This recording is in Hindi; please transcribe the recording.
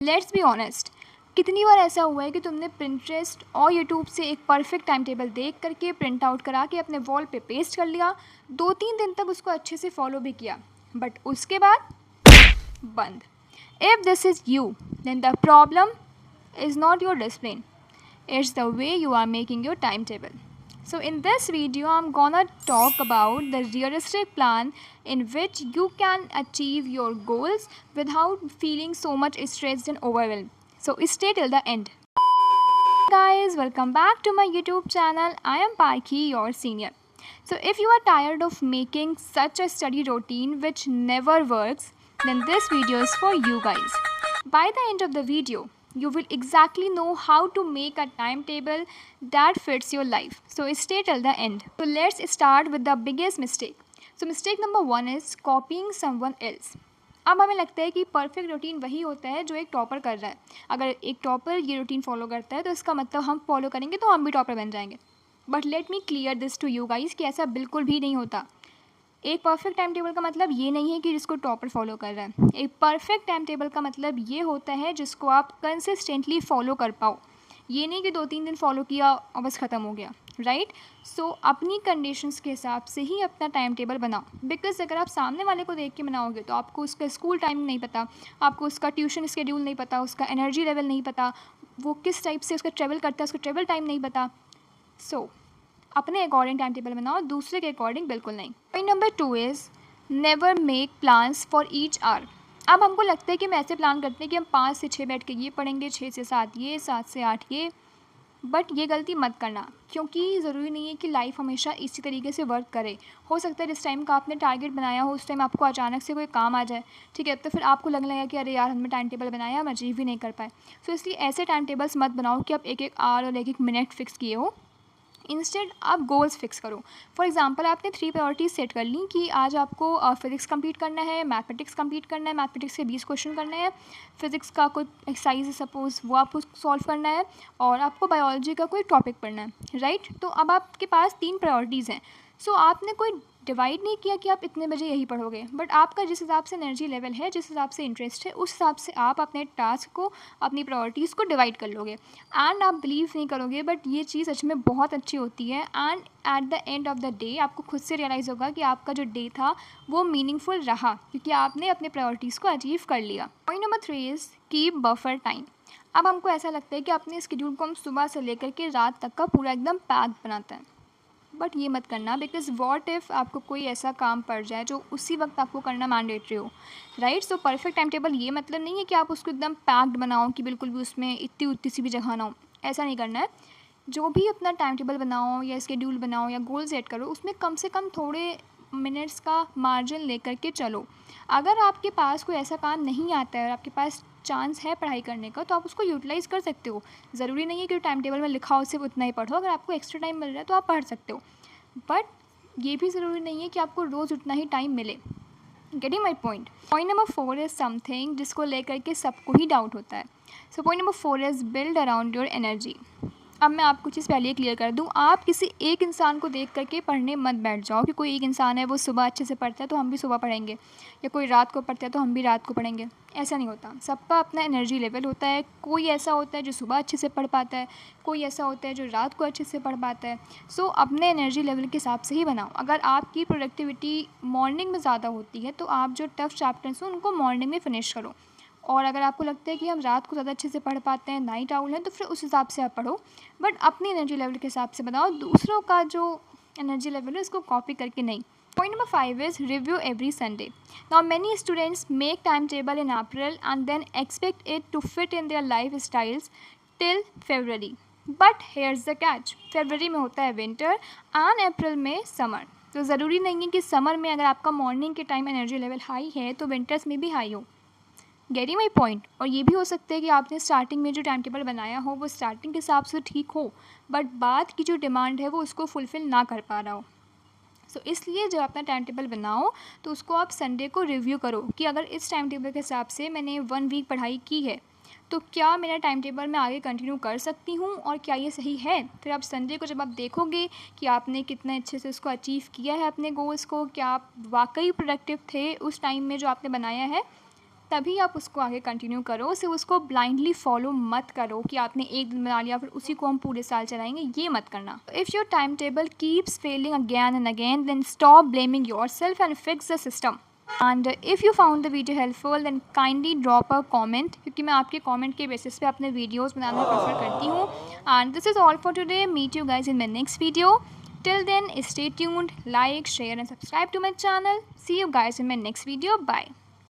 लेट्स बी ऑनेस्ट, कितनी बार ऐसा हुआ है कि तुमने पिंटरेस्ट और यूट्यूब से एक परफेक्ट टाइम टेबल देख करके प्रिंट आउट करा के अपने वॉल पे पेस्ट कर लिया, 2-3 दिन तक उसको अच्छे से फॉलो भी किया, बट उसके बाद बंद। If this is you, then the problem is not your discipline, it's the way you are making your timetable. So in this video I'm gonna talk about the realistic plan in which you can achieve your goals without feeling so much stressed and overwhelmed. So stay till the end. Guys, welcome back to my YouTube channel. I am Parki, your senior. So if you are tired of making such a study routine which never works, then this video is for you guys. By the end of the video, you will exactly know how to make a timetable that fits your life. So stay till the end. So let's start with the biggest mistake. So mistake number 1 is copying someone else. अब हमें लगता है कि परफेक्ट रूटीन वही होता है जो एक टॉपर कर रहा है। अगर एक टॉपर ये रूटीन फॉलो करता है तो इसका मतलब हम फॉलो करेंगे तो हम भी टॉपर बन जाएंगे। But let me clear this to you guys कि ऐसा बिल्कुल भी नहीं होता। एक परफेक्ट टाइम टेबल का मतलब ये नहीं है कि जिसको टॉपर फॉलो कर रहा है। एक परफेक्ट टाइम टेबल का मतलब ये होता है जिसको आप कंसिस्टेंटली फॉलो कर पाओ। ये नहीं कि 2-3 दिन फॉलो किया और बस ख़त्म हो गया, राइट। सो अपनी कंडीशंस के हिसाब से ही अपना टाइम टेबल बनाओ, बिकॉज अगर आप सामने वाले को देख के बनाओगे तो आपको उसका स्कूल टाइम नहीं पता, आपको उसका ट्यूशन स्केड्यूल नहीं पता, उसका एनर्जी लेवल नहीं पता, वो किस टाइप से उसका ट्रेवल करता है, उसका ट्रेवल टाइम नहीं पता। सो अपने अकॉर्डिंग टाइम टेबल बनाओ, दूसरे के अकॉर्डिंग बिल्कुल नहीं। Point number 2 is never make plans for each hour. अब हमको लगता है कि हम ऐसे प्लान करते हैं कि हम 5 से 6 बैठ के ये पढ़ेंगे, 6 से 7 ये, 7 से 8 ये, बट ये गलती मत करना, क्योंकि ज़रूरी नहीं है कि लाइफ हमेशा इसी तरीके से वर्क करे। हो सकता है जिस टाइम का आपने टारगेट बनाया हो उस टाइम आपको अचानक से कोई काम आ जाए, ठीक है, तो फिर आपको लगने लगा कि अरे यार हमने टाइम टेबल बनाया, हम अचीव ही नहीं कर पाए। सो इसलिए ऐसे टाइम टेबल्स मत बनाओ कि आप एक एक आवर और एक एक मिनट फिक्स किए हो। इंस्टेड आप गोल्स फिक्स करो। फॉर एग्जांपल आपने 3 प्रायोरिटीज़ सेट कर ली कि आज आपको फिजिक्स कंप्लीट करना है, मैथमेटिक्स कंप्लीट करना है, मैथमेटिक्स के 20 क्वेश्चन करने हैं, फिजिक्स का कोई एक्सरसाइज है सपोज़ वो आपको सॉल्व करना है, और आपको बायोलॉजी का कोई टॉपिक पढ़ना है, राइट। तो अब आपके पास 3 प्रायोरिटीज़ हैं। सो आपने कोई डिवाइड नहीं किया कि आप इतने बजे यही पढ़ोगे, बट आपका जिस हिसाब से एनर्जी लेवल है, जिस हिसाब से इंटरेस्ट है, उस हिसाब से आप अपने टास्क को, अपनी प्रायोरिटीज़ को डिवाइड कर लोगे। एंड आप बिलीव नहीं करोगे बट ये चीज़ सच में बहुत अच्छी होती है। And at the end of the day आपको खुद से रियलाइज़ होगा कि आपका जो डे था वो मीनिंगफुल रहा, क्योंकि आपने अपने प्रायोरिटीज़ को अचीव कर लिया। Point number 3 is keep buffer time. अब हमको ऐसा लगता है कि अपने स्केड्यूल को हम सुबह से लेकर के रात तक का पूरा एकदम पैक्ड बनाते हैं, बट ये मत करना, बिकॉज वॉट इफ़ आपको कोई ऐसा काम पड़ जाए जो उसी वक्त आपको करना मैंडेटरी हो, right. So perfect time table ये मतलब नहीं है कि आप उसको एकदम पैक्ड बनाओ कि बिल्कुल भी उसमें इतनी उतनी सी भी जगह ना हो, ऐसा नहीं करना है। जो भी अपना टाइम टेबल बनाओ या स्केड्यूल बनाओ या गोल सेट करो, उसमें कम से कम थोड़े मिनट्स का मार्जिन लेकर के चलो। अगर आपके पास कोई ऐसा काम नहीं आता है और आपके पास चांस है पढ़ाई करने का, तो आप उसको यूटिलाइज़ कर सकते हो। ज़रूरी नहीं है कि टाइम टेबल में लिखा हो सिर्फ उतना ही पढ़ो, अगर आपको एक्स्ट्रा टाइम मिल रहा है तो आप पढ़ सकते हो, बट ये भी ज़रूरी नहीं है कि आपको रोज़ उतना ही टाइम मिले। Getting my point. Point number 4 is something जिसको लेकर के सबको ही डाउट होता है। So point number 4 is build around your energy. अब मैं आपको चीज़ पहले ही क्लियर कर दूँ, आप किसी एक इंसान को देख करके पढ़ने मत बैठ जाओ कि कोई एक इंसान है वो सुबह अच्छे से पढ़ता है तो हम भी सुबह पढ़ेंगे, या कोई रात को पढ़ता है तो हम भी रात को पढ़ेंगे। ऐसा नहीं होता, सबका अपना एनर्जी लेवल होता है। कोई ऐसा होता है जो सुबह अच्छे से पढ़ पाता है, कोई ऐसा होता है जो रात को अच्छे से पढ़ पाता है। सो अपने एनर्जी लेवल के हिसाब से ही बनाओ। अगर आपकी प्रोडक्टिविटी मॉर्निंग में ज़्यादा होती है तो आप जो टफ़ चैप्टर्स हैं उनको मॉर्निंग में फ़िनिश करो, और अगर आपको लगता है कि हम रात को ज़्यादा अच्छे से पढ़ पाते हैं, नाइट आउल हैं, तो फिर उस हिसाब से आप पढ़ो, बट अपनी एनर्जी लेवल के हिसाब से बनाओ। दूसरों का जो एनर्जी लेवल है उसको कॉपी करके नहीं। Point number 5 is review every Sunday. Now many students make time table in April and then expect it to fit in their lifestyles till February, but here's the catch, February में होता है विंटर एंड अप्रैल में समर। तो ज़रूरी नहीं है कि समर में अगर आपका मॉर्निंग के टाइम एनर्जी लेवल हाई है तो विंटर्स में भी हाई हो। Getting my point. और ये भी हो सकता है कि आपने स्टार्टिंग में जो टाइम टेबल बनाया हो वो स्टार्टिंग के हिसाब से ठीक हो, बट बाद की जो डिमांड है वो उसको फुलफ़िल ना कर पा रहा हो। सो इसलिए जब अपना टाइम टेबल बनाओ तो उसको आप संडे को रिव्यू करो कि अगर इस टाइम टेबल के हिसाब से मैंने 1 वीक पढ़ाई की है तो क्या मेरा टाइम टेबल मैं आगे कंटिन्यू कर सकती हूँ और क्या ये सही है। फिर आप संडे को जब आप देखोगे कि आपने कितने अच्छे से उसको अचीव किया है अपने गोल्स को, क्या आप वाकई प्रोडक्टिव थे उस टाइम में जो आपने बनाया है, तभी आप उसको आगे कंटिन्यू करो। सिर्फ उसको ब्लाइंडली फॉलो मत करो कि आपने एक दिन बना लिया फिर उसी को हम पूरे साल चलाएंगे, ये मत करना। If your time table keeps failing again and again, then stop blaming yourself and fix the system. And if you found the video helpful then kindly drop a comment, क्योंकि मैं आपके कमेंट के बेसिस पे अपने वीडियोस बनाना प्रेफर करती हूँ। And this is all for today, meet you guys in my next video. Till then, stay tuned, like, share and subscribe to my channel. See you guys in my next video. Bye.